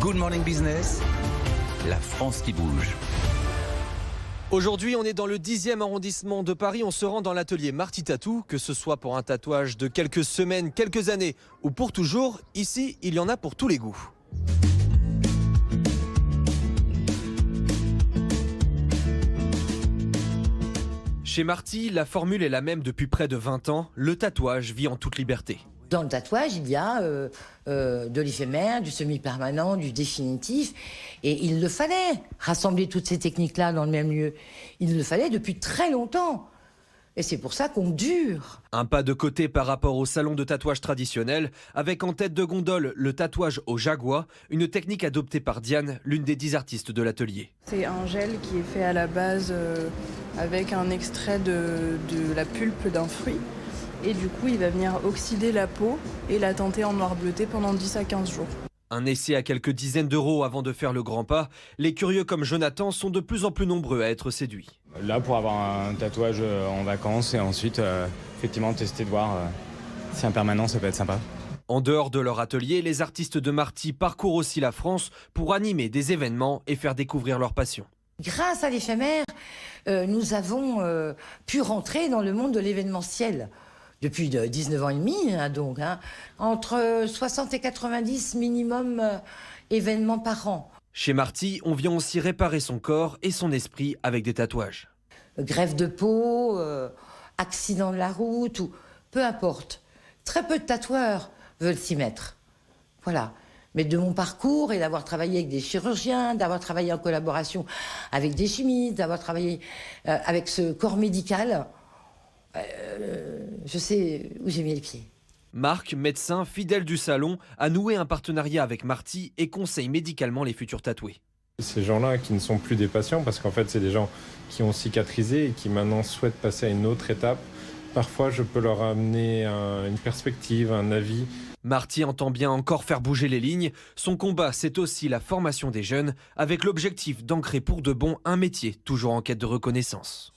Good Morning Business, la France qui bouge. Aujourd'hui, on est dans le 10e arrondissement de Paris. On se rend dans l'atelier Marty Tattoo, que ce soit pour un tatouage de quelques semaines, quelques années ou pour toujours. Ici, il y en a pour tous les goûts. Chez Marty, la formule est la même depuis près de 20 ans. Le tatouage vit en toute liberté. Dans le tatouage, il y a de l'éphémère, du semi-permanent, du définitif. Et il le fallait, rassembler toutes ces techniques-là dans le même lieu. Il le fallait depuis très longtemps. Et c'est pour ça qu'on dure. Un pas de côté par rapport au salon de tatouage traditionnel, avec en tête de gondole le tatouage au jaguar, une technique adoptée par Diane, l'une des 10 artistes de l'atelier. C'est un gel qui est fait à la base avec un extrait de la pulpe d'un fruit. Et du coup, il va venir oxyder la peau et la teinter en noir bleuté pendant 10 à 15 jours. Un essai à quelques dizaines d'euros avant de faire le grand pas, les curieux comme Jonathan sont de plus en plus nombreux à être séduits. Là, pour avoir un tatouage en vacances et ensuite, effectivement, tester de voir si un permanent, ça peut être sympa. En dehors de leur atelier, les artistes de Marty parcourent aussi la France pour animer des événements et faire découvrir leur passion. Grâce à l'éphémère, nous avons pu rentrer dans le monde de l'événementiel. Depuis 19 ans et demi, donc, entre 60 et 90 minimum événements par an. Chez Marty, on vient aussi réparer son corps et son esprit avec des tatouages. Greffe de peau, accident de la route, ou peu importe. Très peu de tatoueurs veulent s'y mettre. Voilà. Mais de mon parcours et d'avoir travaillé avec des chirurgiens, d'avoir travaillé en collaboration avec des chimistes, d'avoir travaillé avec ce corps médical, je sais où j'ai mis les pieds. Marc, médecin fidèle du salon, a noué un partenariat avec Marty et conseille médicalement les futurs tatoués. Ces gens-là qui ne sont plus des patients, parce qu'en fait c'est des gens qui ont cicatrisé et qui maintenant souhaitent passer à une autre étape. Parfois je peux leur amener une perspective, un avis. Marty entend bien encore faire bouger les lignes. Son combat, c'est aussi la formation des jeunes, avec l'objectif d'ancrer pour de bon un métier toujours en quête de reconnaissance.